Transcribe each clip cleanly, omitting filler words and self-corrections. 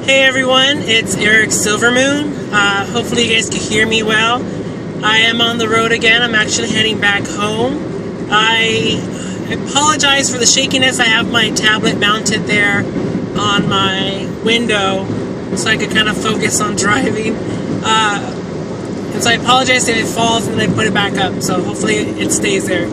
Hey everyone, it's Eric Silvermoon. Hopefully you guys can hear me well. I am on the road again. I'm actually heading back home. I apologize for the shakiness. I have my tablet mounted there on my window so I could kind of focus on driving. And so I apologize if it falls and then I put it back up. So hopefully it stays there.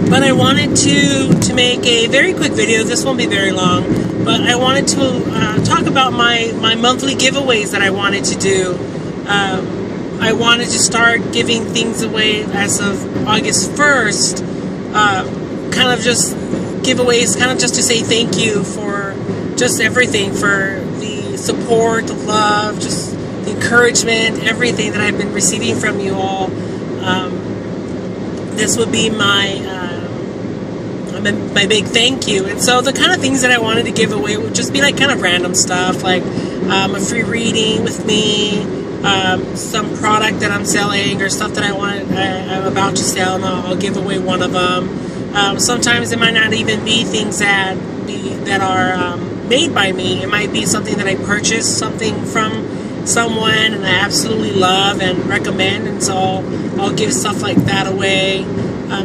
But I wanted to make a very quick video. This won't be very long. But I wanted to talk about my monthly giveaways that I wanted to do. I wanted to start giving things away as of August 1st. Kind of just giveaways, kind of just to say thank you for just everything, for the support, the love, just the encouragement, everything that I've been receiving from you all. This would be my big thank you. And so the kind of things that I wanted to give away would just be like kind of random stuff, like a free reading with me, some product that I'm selling or stuff that I'm about to sell, and I'll give away one of them. Sometimes it might not even be things that are made by me. It might be something that I purchased, something from someone and I absolutely love and recommend, and so I'll give stuff like that away.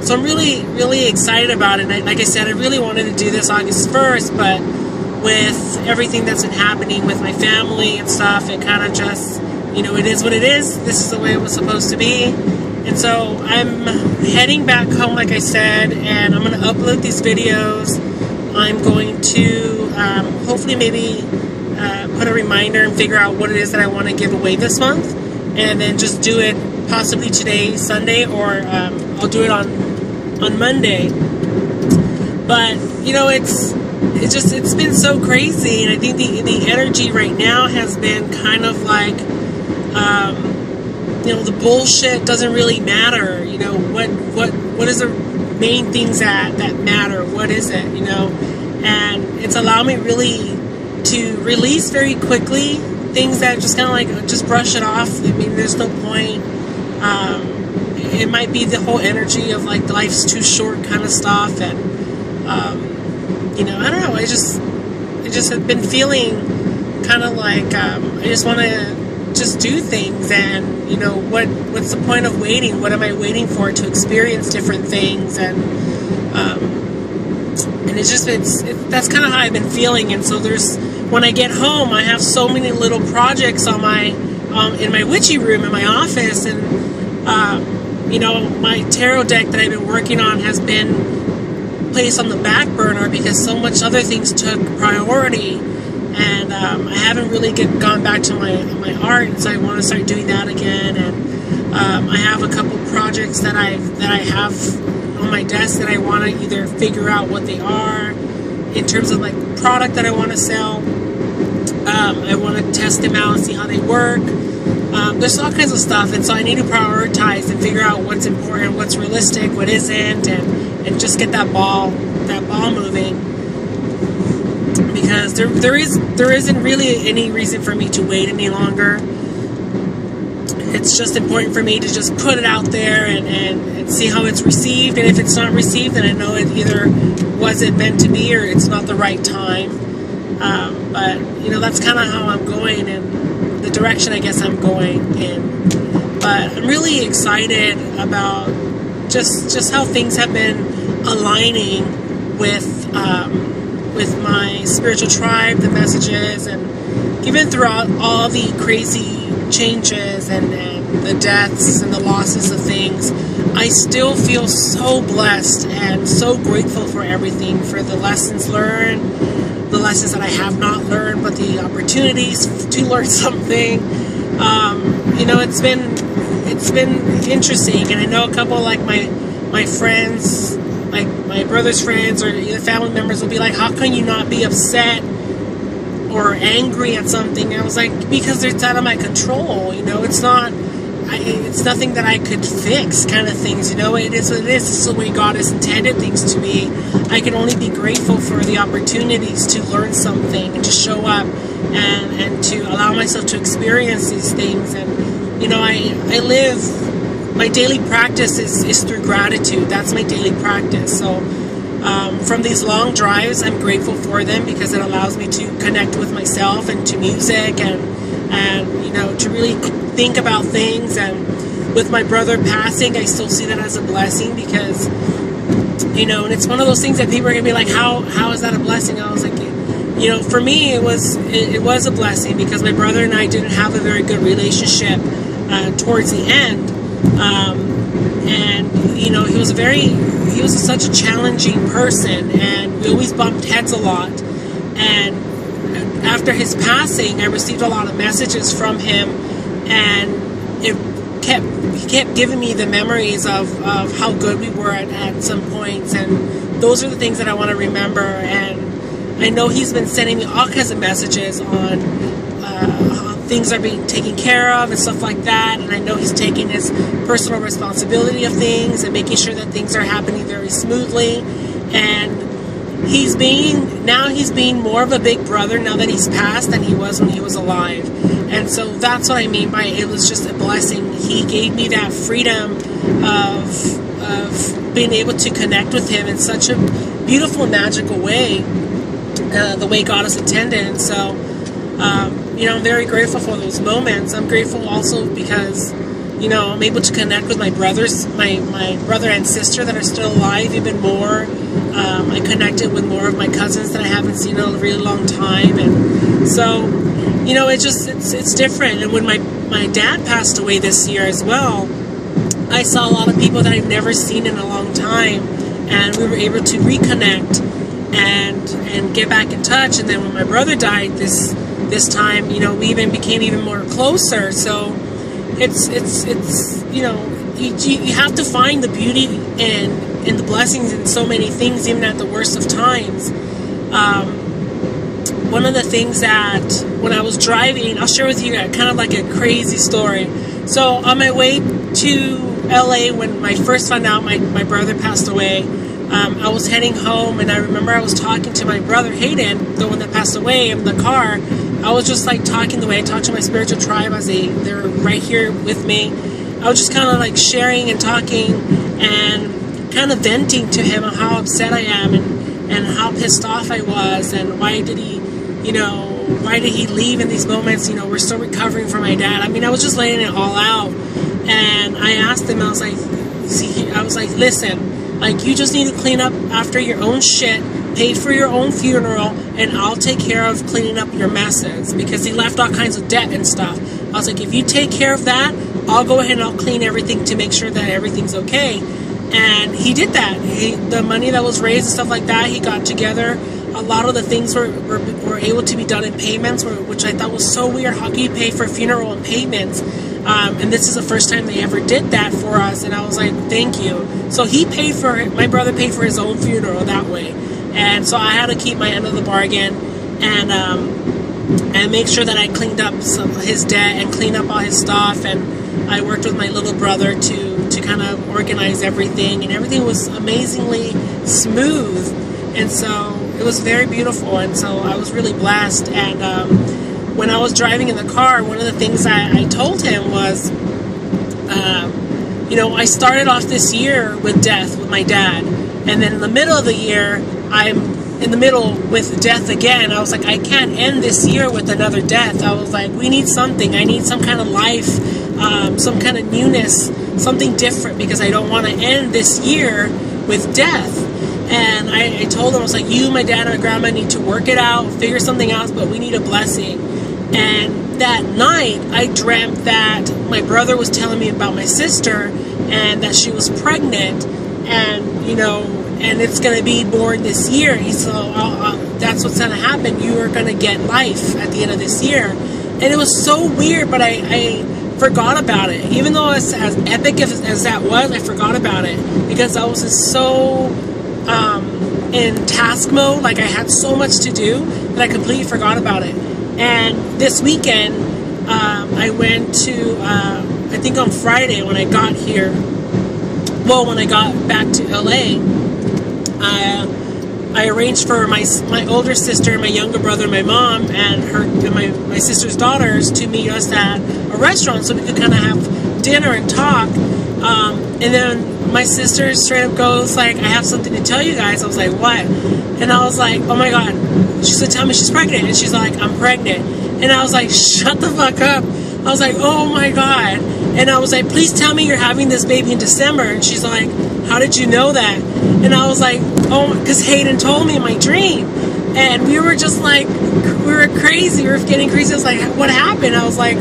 So I'm really excited about it. And like I said, I really wanted to do this August 1st, but with everything that's been happening with my family and stuff, it kind of just, you know, it is what it is. This is the way it was supposed to be. And so I'm heading back home, like I said, and I'm going to upload these videos. I'm going to hopefully maybe put a reminder and figure out what it is that I want to give away this month, and then just do it possibly today, Sunday, or I'll do it on Monday. But you know, it's been so crazy, and I think the energy right now has been kind of like, you know, the bullshit doesn't really matter. You know, what is the main things that matter? What is it? You know, and it's allowed me really to release very quickly things that just kind of like just brush it off. I mean, there's no point. It might be the whole energy of like life's too short kind of stuff, and you know, I don't know. I just have been feeling kind of like I just want to just do things, and you know, what's the point of waiting? What am I waiting for to experience different things? And that's kind of how I've been feeling. And so when I get home, I have so many little projects on my in my witchy room in my office, and you know, my tarot deck that I've been working on has been placed on the back burner because so much other things took priority, and I haven't really gone back to my art, and so I want to start doing that again. And I have a couple projects that I have on my desk that I want to either figure out what they are in terms of like product that I want to sell. I want to test them out and see how they work. There's all kinds of stuff, and so I need to prioritize and figure out what's important, what's realistic, what isn't, and just get that ball moving. Because there isn't really any reason for me to wait any longer. It's just important for me to just put it out there and see how it's received. And if it's not received, then I know it either wasn't meant to be or it's not the right time. But you know, that's kind of how I'm going, and the direction I guess I'm going in. But I'm really excited about just how things have been aligning with my spiritual tribe, the messages, and even throughout all the crazy changes and the deaths and the losses of things, I still feel so blessed and so grateful for everything, for the lessons learned, the lessons that I have not learned, but the opportunities to learn something. You know, it's been interesting, and I know a couple of like my friends, like my brother's friends or either family members will be like, how can you not be upset or angry at something? And I was like, because it's out of my control. You know, it's nothing that I could fix, kind of things. You know, it is what it is. This is the way God has intended things to be. I can only be grateful for the opportunities to learn something and to show up and to allow myself to experience these things. And you know, I live, my daily practice is through gratitude. That's my daily practice. So from these long drives. I'm grateful for them because it allows me to connect with myself and to music and you know, to really think about things. And with my brother passing, I still see that as a blessing because, you know, and it's one of those things that people are going to be like, how is that a blessing? I was like, you know, for me, it was a blessing because my brother and I didn't have a very good relationship towards the end. And, you know, he was such a challenging person, and we always bumped heads a lot. And after his passing, I received a lot of messages from him, and he kept giving me the memories of how good we were at some points, and those are the things that I want to remember. And I know he's been sending me all kinds of messages on how things are being taken care of and stuff like that, and I know he's taking his personal responsibility of things and making sure that things are happening very smoothly. And he's being more of a big brother now that he's passed than he was when he was alive. And so that's what I mean by it was just a blessing. He gave me that freedom of being able to connect with him in such a beautiful, magical way, the way God has intended. And so, you know, I'm very grateful for those moments. I'm grateful also because, you know, I'm able to connect with my brothers, my brother and sister that are still alive even more. I connected with more of my cousins that I haven't seen in a really long time. And so, you know, it's different. And when my dad passed away this year as well, I saw a lot of people that I've never seen in a long time, and we were able to reconnect and get back in touch. And then when my brother died this time, you know, we became even more closer. So it's you know, you have to find the beauty and the blessings in so many things, even at the worst of times. One of the things that when I was driving, I'll share with you kind of like a crazy story. So on my way to LA, when I first found out my brother passed away, I was heading home, and I remember I was talking to my brother Hayden, the one that passed away, in the car. I was just like talking the way I talked to my spiritual tribe as they're right here with me. I was just kind of like sharing and talking and kind of venting to him on how upset I am and how pissed off I was, and why did he leave in these moments? You know, we're still recovering from my dad. I mean, I was just laying it all out. And I asked him, I was like, listen, like, you just need to clean up after your own shit, pay for your own funeral, and I'll take care of cleaning up your messes, because he left all kinds of debt and stuff. I was like, if you take care of that, I'll go ahead and I'll clean everything to make sure that everything's okay. And he did that. The money that was raised and stuff like that, he got together. A lot of the things were able to be done in payments, which I thought was so weird. How can you pay for a funeral in payments? And this is the first time they ever did that for us, and I was like, thank you. So my brother paid for his own funeral that way. And so I had to keep my end of the bargain and make sure that I cleaned up his debt and cleaned up all his stuff. And I worked with my little brother to kind of organize everything, and everything was amazingly smooth. And so it was very beautiful, and so I was really blessed. And when I was driving in the car, one of the things I told him was, you know, I started off this year with death with my dad, and then in the middle of the year, I'm in the middle with death again. I was like, I can't end this year with another death. I was like, we need something. I need some kind of life, some kind of newness, something different, because I don't want to end this year with death. And I told him, I was like, you, my dad, and my grandma need to work it out, figure something out, but we need a blessing. And that night, I dreamt that my brother was telling me about my sister, and that she was pregnant, and, you know, and it's going to be born this year. He said, that's what's going to happen. You are going to get life at the end of this year. And it was so weird, but I forgot about it. Even though as epic as that was, I forgot about it, because I was just so in task mode. Like, I had so much to do that I completely forgot about it. And this weekend, I went to, I think on Friday when I got here, well, when I got back to LA, I arranged for my older sister, my younger brother, my mom, and my sister's daughters to meet us at a restaurant so we could kind of have dinner and talk. And then my sister straight up goes like, I have something to tell you guys. I was like, what? And I was like, oh my God. She said, tell me she's pregnant. And she's like, I'm pregnant. And I was like, shut the fuck up. I was like, oh my God. And I was like, please tell me you're having this baby in December. And she's like, how did you know that? And I was like, oh, because Hayden told me in my dream. And we were just like, we were crazy. We were getting crazy. I was like, what happened? I was like,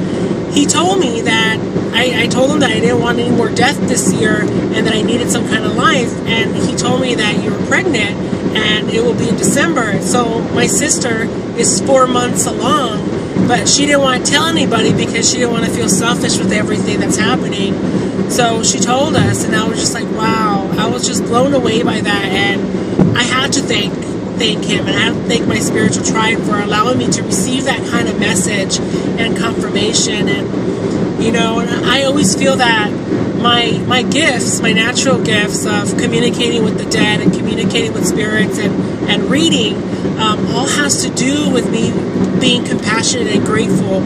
he told me that, I told him that I didn't want any more death this year and that I needed some kind of life. And he told me that you were pregnant and it will be in December. So my sister is 4 months along, but she didn't want to tell anybody because she didn't want to feel selfish with everything that's happening. So she told us, and I was just like, wow. I was just blown away by that. And I had to thank him, and I have to thank my spiritual tribe for allowing me to receive that kind of message and confirmation. And you know, and I always feel that my gifts, my natural gifts of communicating with the dead and communicating with spirits and reading, all has to do with me being compassionate and grateful,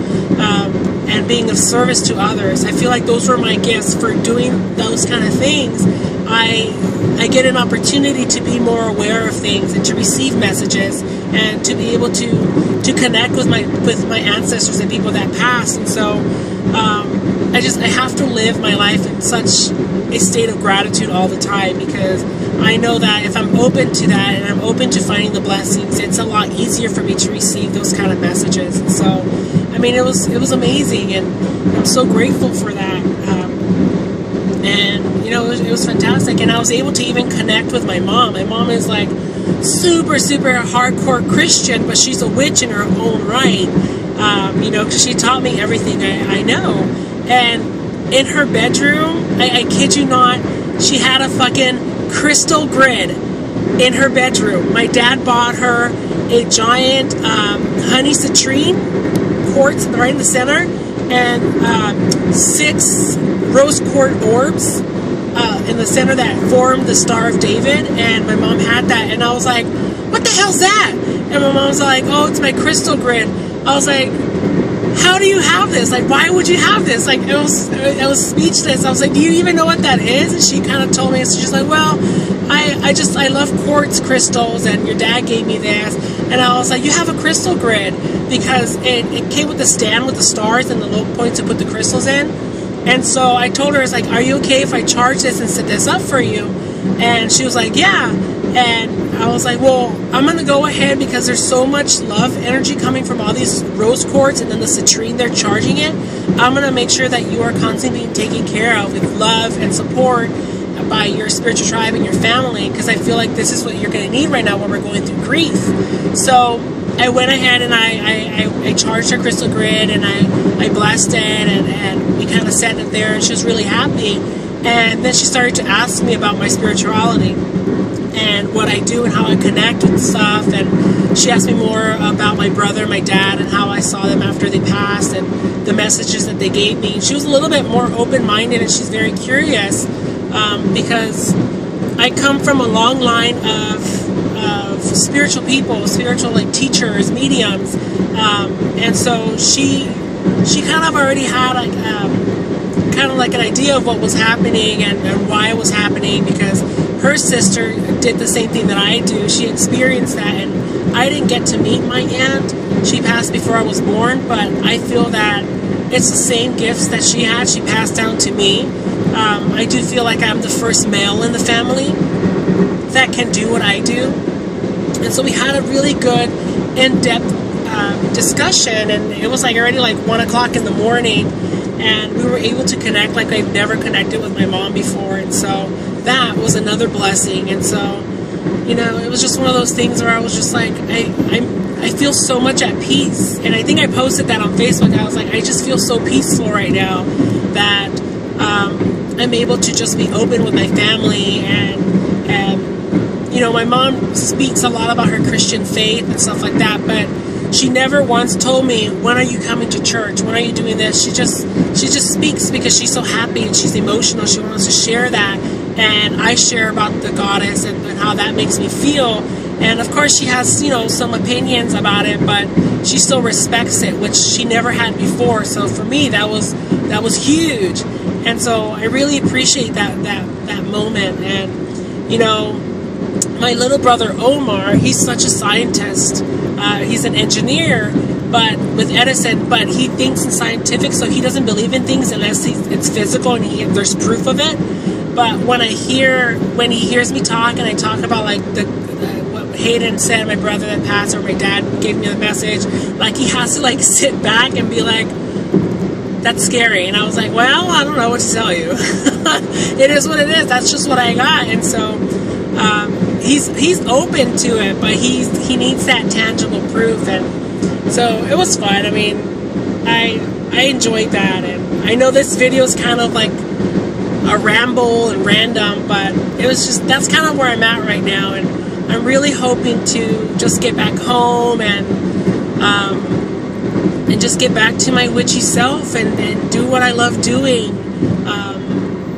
and being of service to others. I feel like those were my gifts for doing those kind of things. I get an opportunity to be more aware of things and to receive messages and to be able to connect with my ancestors and people that passed. And so I have to live my life in such a state of gratitude all the time, because I know that if I'm open to that and I'm open to finding the blessings, it's a lot easier for me to receive those kind of messages. And so, I mean, it was amazing, and I'm so grateful for that. And you know, it was fantastic, and I was able to even connect with my mom. My mom is like super hardcore Christian, but she's a witch in her own right. You know, because she taught me everything I know. And in her bedroom, I kid you not, she had a fucking crystal grid in her bedroom. My dad bought her a giant honey citrine quartz right in the center, and 6 rose quartz orbs in the center that formed the Star of David. And my mom had that, and I was like, what the hell's that? And my mom's like, oh, it's my crystal grid. I was like, how do you have this? Like, why would you have this? Like, I was speechless. I was like, do you even know what that is? And she kind of told me, and she's like, well, I love quartz crystals, and your dad gave me this. And I was like, you have a crystal grid, because it came with the stand with the stars and the low points to put the crystals in. And so I told her, it's like, are you okay if I charge this and set this up for you? And she was like, yeah. And I was like, well, I'm going to go ahead, because there's so much love energy coming from all these rose quartz and then the citrine, they're charging it. I'm going to make sure that you are constantly being taken care of with love and support by your spiritual tribe and your family, because I feel like this is what you're going to need right now when we're going through grief. So I went ahead and I charged her crystal grid, and I blessed it, and we kind of set it there, and she was really happy. And then she started to ask me about my spirituality and what I do and how I connect and stuff. And she asked me more about my brother, my dad, and how I saw them after they passed, and the messages that they gave me. She was a little bit more open-minded, and she's very curious, because I come from a long line of spiritual people, spiritual like teachers, mediums, and so she kind of already had like kind of like an idea of what was happening and why it was happening, because her sister did the same thing that I do. She experienced that, and I didn't get to meet my aunt. She passed before I was born, but I feel that it's the same gifts that she had, she passed down to me. I do feel like I'm the first male in the family that can do what I do. And so we had a really good in-depth discussion, and it was like already like 1 o'clock in the morning, and we were able to connect like I've never connected with my mom before. And so that was another blessing. And so, you know, it was just one of those things where I was just like, I feel so much at peace. And I think I posted that on Facebook. I was like, I just feel so peaceful right now that I'm able to just be open with my family. And you know, my mom speaks a lot about her Christian faith and stuff like that, but she never once told me, when are you coming to church? When are you doing this? She just speaks because she's so happy and she's emotional. She wants to share that. And I share about the goddess and how that makes me feel. And of course she has, you know, some opinions about it, but she still respects it, which she never had before. So for me, that was huge. And so I really appreciate that moment. And, you know, my little brother Omar, he's such a scientist. He's an engineer, but with Edison, but he thinks in scientific, so he doesn't believe in things unless it's physical and there's proof of it. But when he hears me talk and I talk about like what Hayden said, my brother that passed, or my dad gave me the message, like he has to like sit back and be like, that's scary. And I was like, well, I don't know what to tell you. It is what it is. That's just what I got. And so he's open to it, but he needs that tangible proof. And so it was fun. I mean, I enjoyed that. And I know this video is kind of like a ramble and random, but it was just, that's kind of where I'm at right now. And I'm really hoping to just get back home and just get back to my witchy self and do what I love doing.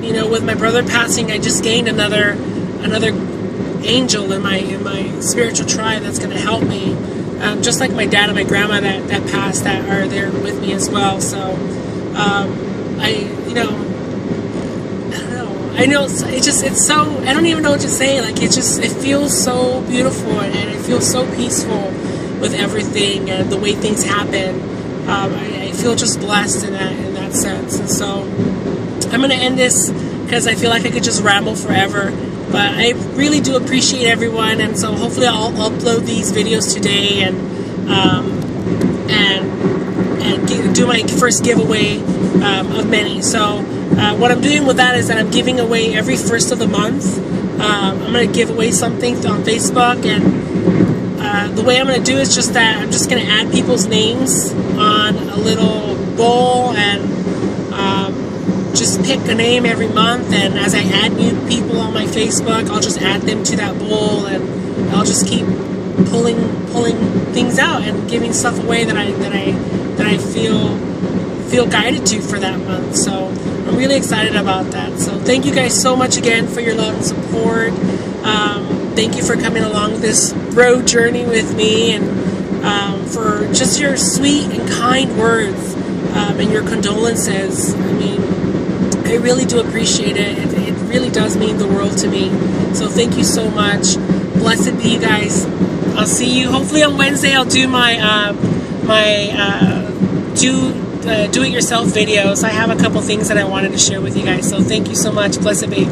You know, with my brother passing, I just gained another angel in my spiritual tribe that's going to help me. Just like my dad and my grandma that passed, that are there with me as well. So I know it's so, I don't even know what to say. Like it feels so beautiful and it feels so peaceful with everything and the way things happen. I feel just blessed in that sense. And so I'm going to end this because I feel like I could just ramble forever. But I really do appreciate everyone, and so hopefully I'll upload these videos today and do my first giveaway of many. So what I'm doing with that is that I'm giving away every first of the month. I'm going to give away something on Facebook, and the way I'm going to do is just that I'm just going to add people's names on a little bowl and just pick a name every month, and as I add new people on my Facebook, I'll just add them to that bowl, and I'll just keep pulling things out and giving stuff away that I feel guided to for that month. So I'm really excited about that. So thank you guys so much again for your love and support. Thank you for coming along this road journey with me, and for just your sweet and kind words and your condolences. I mean, I really do appreciate it. It really does mean the world to me. So thank you so much. Blessed be you guys. I'll see you hopefully on Wednesday. I'll do my do-it-yourself videos. I have a couple things that I wanted to share with you guys. So thank you so much. Blessed be.